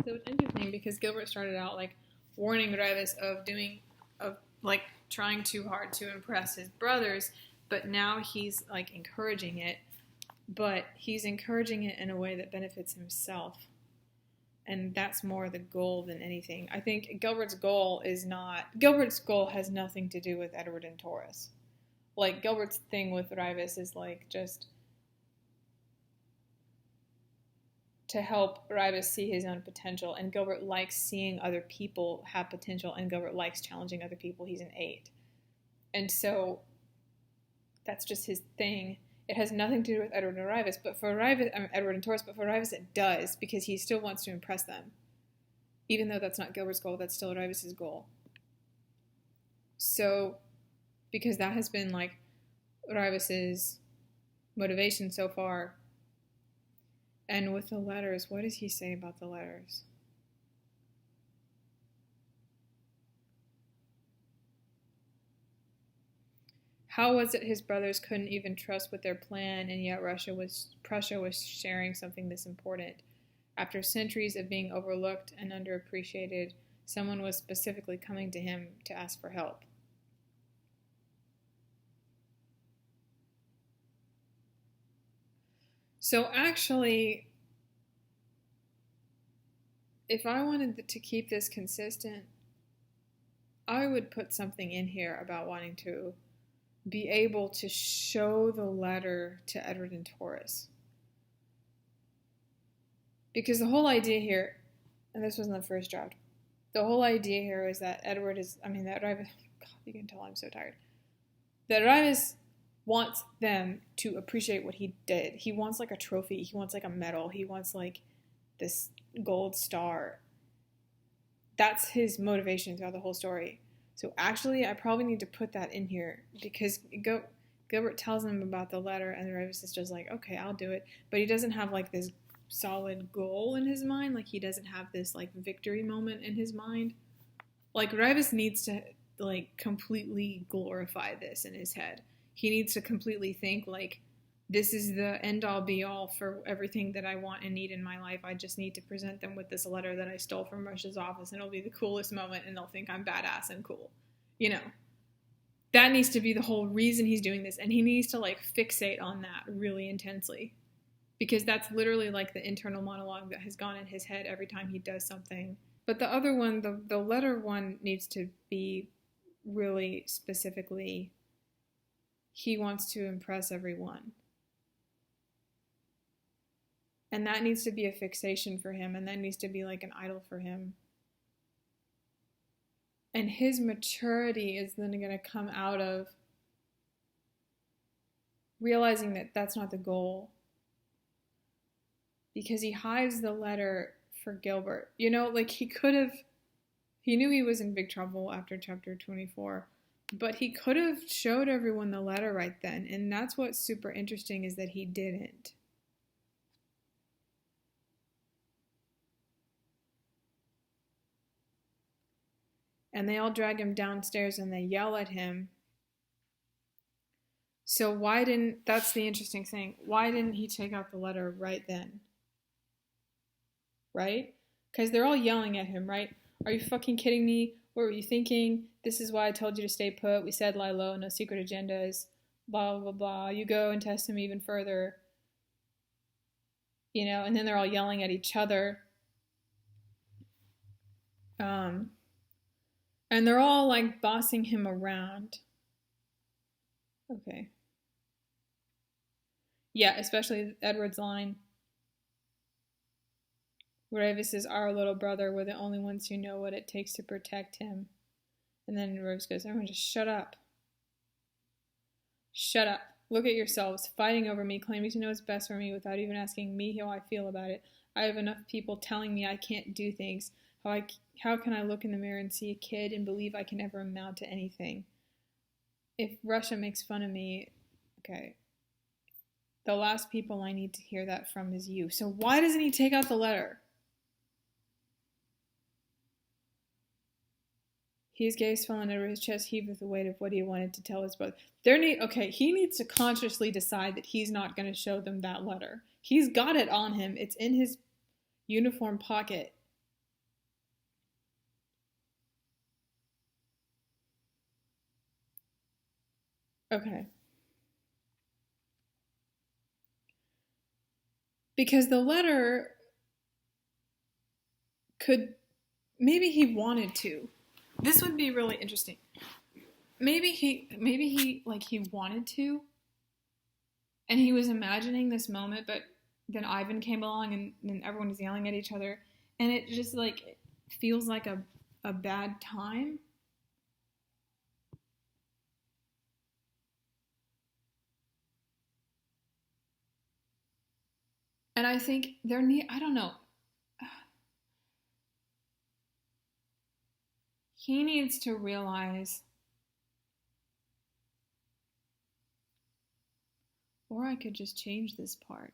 So it's interesting because Gilbert started out like warning Revis of like trying too hard to impress his brothers, but now he's like encouraging it, but he's encouraging it in a way that benefits himself. And that's more the goal than anything. I think Gilbert's goal has nothing to do with Edward and Taurus. Like Gilbert's thing with Revis is like just to help Ribas see his own potential, and Gilbert likes seeing other people have potential, and Gilbert likes challenging other people. He's an 8. And so that's just his thing. It has nothing to do with Edward and Ribas, but for Edward and Taurus, but for Ribas it does, because he still wants to impress them. Even though that's not Gilbert's goal, that's still Ribas' goal. So, because that has been like Ribas' motivation so far. And with the letters, what does he say about the letters? How was it his brothers couldn't even trust with their plan, and yet Prussia was sharing something this important? After centuries of being overlooked and underappreciated, someone was specifically coming to him to ask for help. So actually, if I wanted to keep this consistent, I would put something in here about wanting to be able to show the letter to Edward and Taurus. Because the whole idea here, and this was in the first draft, the whole idea here is that that Ribas, God, you can tell I'm so tired. That Ribas wants them to appreciate what he did. He wants like a trophy. He wants like a medal. He wants like this gold star. That's his motivation throughout the whole story. So actually, I probably need to put that in here because Gilbert tells him about the letter, and the Ribas is just like, okay, I'll do it. But he doesn't have like this solid goal in his mind. Like he doesn't have this like victory moment in his mind. Like Ribas needs to like completely glorify this in his head. He needs to completely think like, this is the end-all be-all for everything that I want and need in my life. I just need to present them with this letter that I stole from Russia's office, and it'll be the coolest moment, and they'll think I'm badass and cool. You know, that needs to be the whole reason he's doing this, and he needs to, like, fixate on that really intensely, because that's literally, like, the internal monologue that has gone in his head every time he does something. But the other one, the letter one, needs to be really specifically, he wants to impress everyone. And that needs to be a fixation for him, and that needs to be like an idol for him. And his maturity is then going to come out of realizing that that's not the goal. Because he hides the letter for Gilbert. You know, like he knew he was in big trouble after chapter 24, but he could have showed everyone the letter right then. And that's what's super interesting, is that he didn't. And they all drag him downstairs and they yell at him. So that's the interesting thing. Why didn't he take out the letter right then? Right? Because they're all yelling at him, right? Are you fucking kidding me? What were you thinking? This is why I told you to stay put. We said lie low, no secret agendas, blah, blah, blah. You go and test him even further. You know, and then they're all yelling at each other. And they're all like bossing him around. Okay. Yeah, especially Edward's line. Ribas is our little brother. We're the only ones who know what it takes to protect him. And then Ribas goes, everyone just shut up. Shut up. Look at yourselves, fighting over me, claiming to know what's best for me without even asking me how I feel about it. I have enough people telling me I can't do things. How can I look in the mirror and see a kid and believe I can ever amount to anything? If Russia makes fun of me, okay, the last people I need to hear that from is you. So why doesn't he take out the letter? His gaze fell over his chest, heaved with the weight of what he wanted to tell his brother. He needs to consciously decide that he's not going to show them that letter. He's got it on him. It's in his uniform pocket. Okay. Because the letter could, maybe he wanted to. This would be really interesting. Maybe he like he wanted to, and he was imagining this moment, but then Ivan came along and then everyone was yelling at each other, and it just like feels like a bad time. And I think I don't know. He needs to realize, or I could just change this part.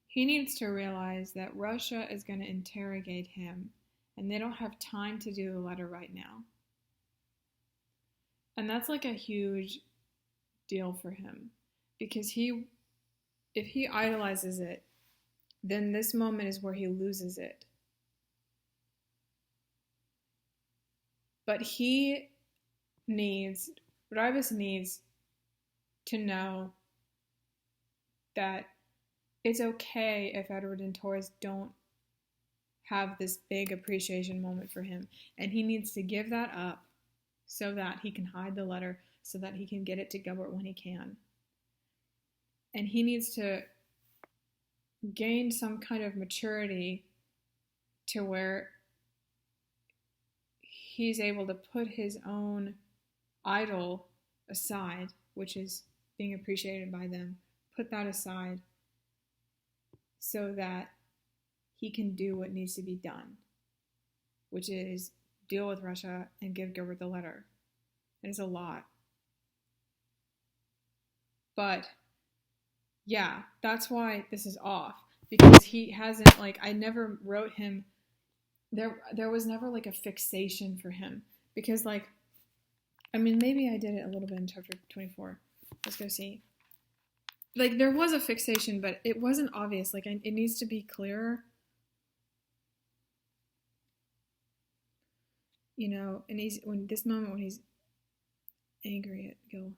He needs to realize that Russia is going to interrogate him, and they don't have time to do the letter right now. And that's like a huge deal for him, because if he idolizes it, then this moment is where he loses it. But Rivas needs to know that it's okay if Edward and Torres don't have this big appreciation moment for him. And he needs to give that up so that he can hide the letter, so that he can get it to Gilbert when he can. And he needs to gain some kind of maturity to where he's able to put his own idol aside, which is being appreciated by them, put that aside so that he can do what needs to be done, which is deal with Russia and give Gilbert the letter. And it's a lot. But yeah, that's why this is off, because he hasn't, like, I never wrote him, there was never like a fixation for him, because like, I mean, maybe I did it a little bit in chapter 24. Let's go see. Like, there was a fixation, but it wasn't obvious. Like, it needs to be clearer. You know, and when he's angry at Gil.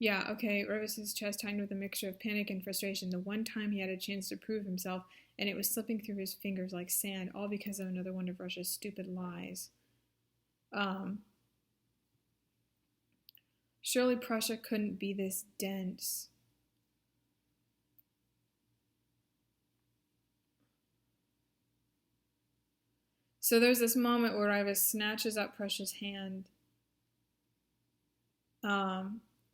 Yeah, okay, Rivas' chest tightened with a mixture of panic and frustration. The one time he had a chance to prove himself, and it was slipping through his fingers like sand, all because of another one of Russia's stupid lies. Surely Prussia couldn't be this dense. So there's this moment where Rivas snatches up Prussia's hand.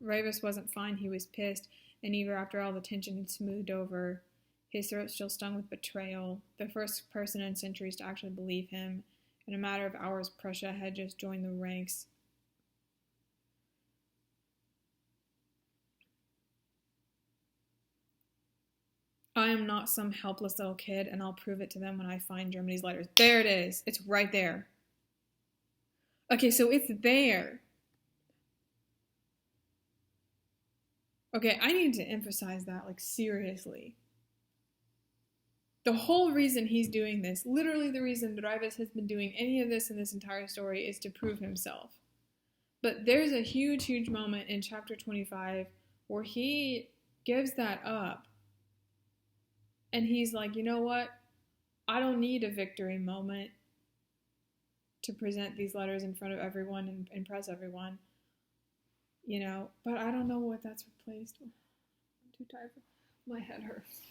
Rivas wasn't fine, he was pissed, and even after all the tension had smoothed over, his throat still stung with betrayal. The first person in centuries to actually believe him. In a matter of hours, Prussia had just joined the ranks. I am not some helpless little kid, and I'll prove it to them when I find Germany's letters. There it is. It's right there. Okay, so it's there. Okay, I need to emphasize that, like, seriously. The whole reason he's doing this, literally the reason Rivas has been doing any of this in this entire story, is to prove himself. But there's a huge, huge moment in chapter 25 where he gives that up. And he's like, you know what? I don't need a victory moment to present these letters in front of everyone and impress everyone. You know, but I don't know what that's replaced with. I'm too tired. My head hurts.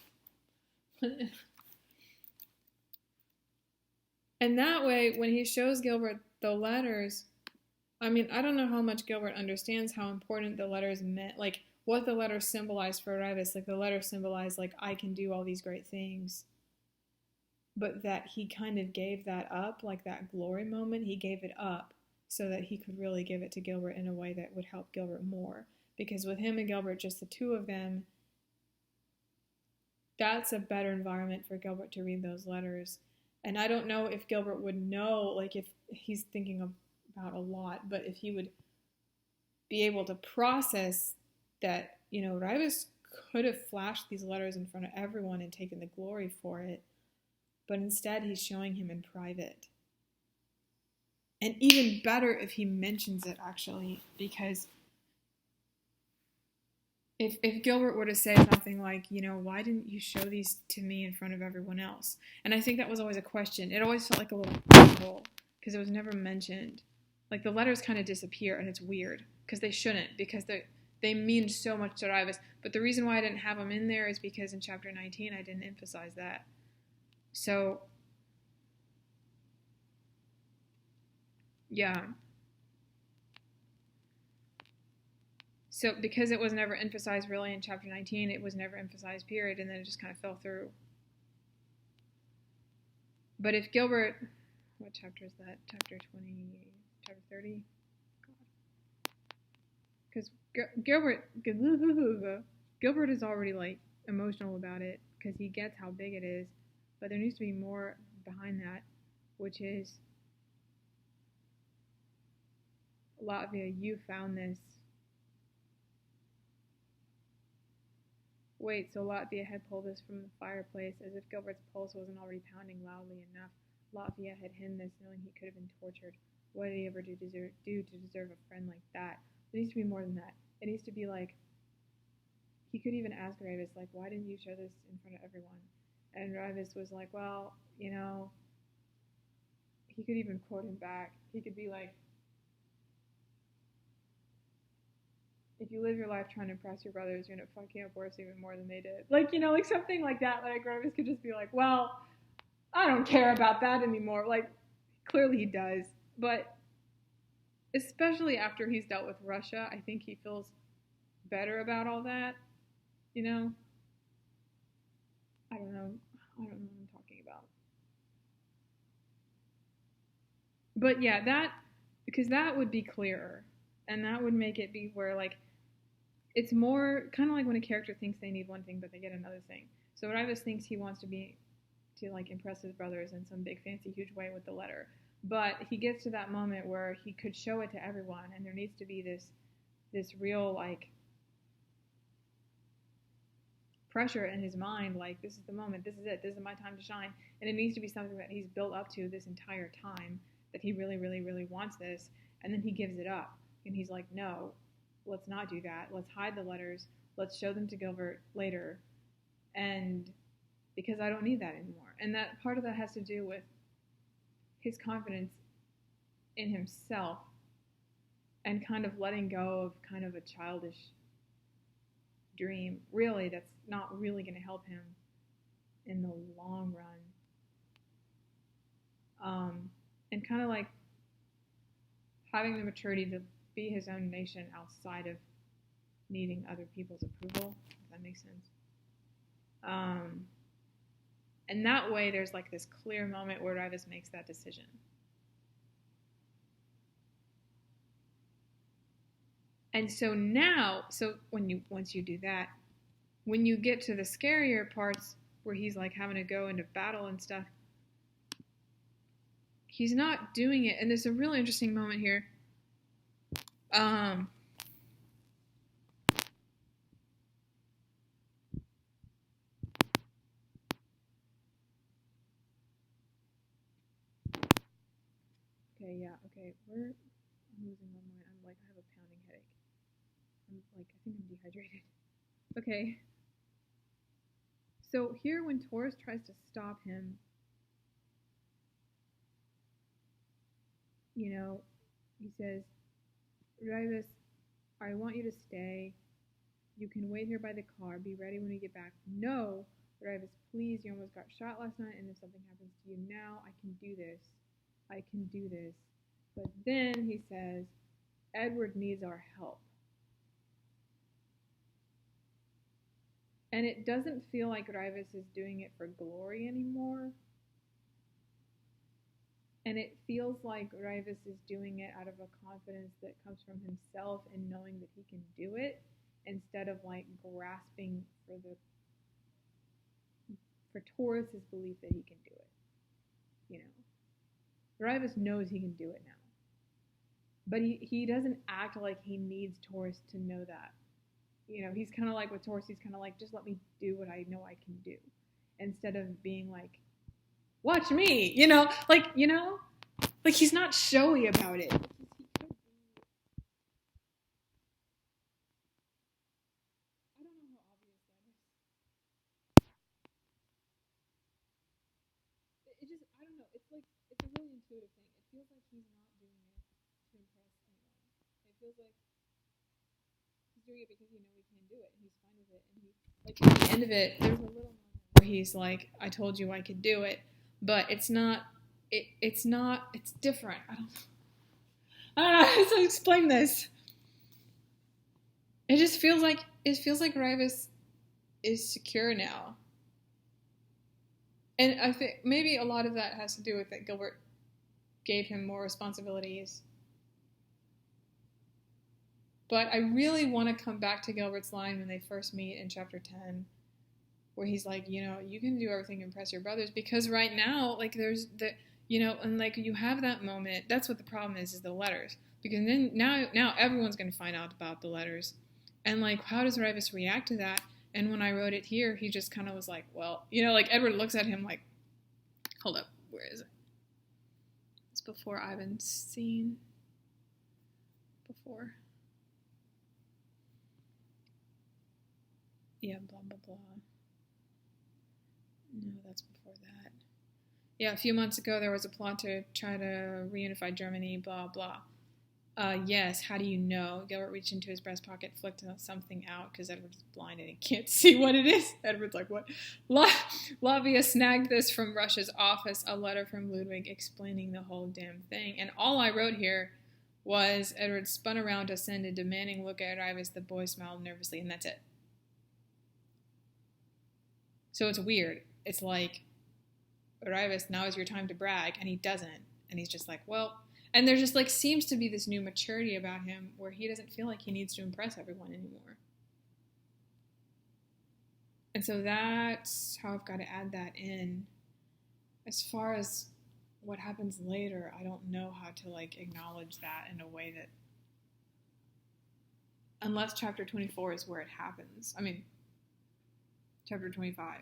And that way, when he shows Gilbert the letters, I mean, I don't know how much Gilbert understands how important the letters meant, like what the letters symbolized for Rivas. Like, the letters symbolized, like, I can do all these great things. But that he kind of gave that up, like that glory moment, he gave it up so that he could really give it to Gilbert in a way that would help Gilbert more. Because with him and Gilbert, just the two of them, that's a better environment for Gilbert to read those letters. And I don't know if Gilbert would know, like, if he's thinking about a lot, but if he would be able to process that, you know, Rivas could have flashed these letters in front of everyone and taken the glory for it, but instead he's showing him in private. And even better if he mentions it, actually, because if Gilbert were to say something like, why didn't you show these to me in front of everyone else? And I think that was always a question. It always felt like a little hole because it was never mentioned. Like the letters kind of disappear, and it's weird because they shouldn't, because they mean so much to Rivas. But the reason why I didn't have them in there is because in chapter 19 I didn't emphasize that. So yeah. So because it was never emphasized really in chapter 19, it was never emphasized, period, and then it just kind of fell through. But if Gilbert, what chapter is that? Chapter 20, chapter 30? Because Gilbert is already like emotional about it because he gets how big it is, but there needs to be more behind that, which is, Latvia, you found this. Wait, so Latvia had pulled this from the fireplace as if Gilbert's pulse wasn't already pounding loudly enough. Latvia had hidden this knowing he could have been tortured. What did he ever do to deserve a friend like that? It needs to be more than that. It needs to be like, he could even ask Rivas, like, why didn't you show this in front of everyone? And Rivas was like, well, he could even quote him back. He could be like, if you live your life trying to impress your brothers, you're going to fuck you up worse even more than they did. Like, like something like that. Like, Rivas could just be like, well, I don't care about that anymore. Like, clearly he does. But especially after he's dealt with Russia, I think he feels better about all that. I don't know. I don't know what I'm talking about. But yeah, because that would be clearer. And that would make it be where, like, it's more kind of like when a character thinks they need one thing, but they get another thing. So Rivas thinks he wants to like impress his brothers in some big fancy huge way with the letter. But he gets to that moment where he could show it to everyone, and there needs to be this real, like, pressure in his mind, like, this is the moment, this is it, this is my time to shine. And it needs to be something that he's built up to this entire time, that he really, really, really wants this, and then he gives it up. And he's like, no, let's not do that. Let's hide the letters. Let's show them to Gilbert later. And because I don't need that anymore. And that part of that has to do with his confidence in himself and kind of letting go of kind of a childish dream, really, that's not really going to help him in the long run. And kind of like having the maturity to be his own nation outside of needing other people's approval, if that makes sense. And that way there's like this clear moment where Rivas makes that decision. And so now, once you do that, when you get to the scarier parts where he's like having to go into battle and stuff, he's not doing it. And there's a really interesting moment here. I'm losing my mind. I'm like, I have a pounding headache. I think I'm dehydrated. Okay. So here when Taurus tries to stop him, he says, Rivas, I want you to stay. You can wait here by the car. Be ready when we get back. No, Rivas, please. You almost got shot last night, and if something happens to you now, I can do this. I can do this. But then he says, Edward needs our help. And it doesn't feel like Rivas is doing it for glory anymore. And it feels like Rivas is doing it out of a confidence that comes from himself and knowing that he can do it, instead of like grasping for Taurus's belief that he can do it. Rivas knows he can do it now. But he doesn't act like he needs Taurus to know that. He's kind of like with Taurus, he's kind of like, just let me do what I know I can do. Instead of being like, watch me, like he's not showy about it. I don't know how obvious that is. It just, I don't know. It's like, it's a really intuitive thing. It feels like he's not doing it to impress anyone. It feels like he's doing it because he can't do it, and he's fine with it. And he, like, at the end of it, there's a little moment where he's like, "I told you I could do it," but it's not. It's not. It's different. I don't know how to explain this. It feels like Rivas is secure now, and I think maybe a lot of that has to do with that Gilbert gave him more responsibilities. But I really want to come back to Gilbert's line when they first meet in chapter 10, where he's like, you can do everything to impress your brothers, because right now, like, there's the, and like you have that moment. That's what the problem is the letters, because then now everyone's going to find out about the letters, and like, how does Rivas react to that? And when I wrote it here, he just kind of was like, well, like Edward looks at him like, hold up, where is it? It's before Ivan's scene. Before. Yeah, blah, blah, blah. No, that's before that. Yeah, a few months ago, there was a plot to try to reunify Germany, blah, blah. Yes, how do you know? Gilbert reached into his breast pocket, flicked something out, because Edward's blind and he can't see what it is. Edward's like, what? Lavia snagged this from Russia's office, a letter from Ludwig explaining the whole damn thing. And all I wrote here was, Edward spun around to send a demanding look at Rivas. The boy smiled nervously, and that's it. So it's weird. It's like, Rivas, now is your time to brag, and he doesn't. And he's just like, well, and there just like seems to be this new maturity about him where he doesn't feel like he needs to impress everyone anymore. And so that's how I've got to add that in. As far as what happens later, I don't know how to like acknowledge that in a way that, unless chapter 24 is where it happens. I mean, chapter 25.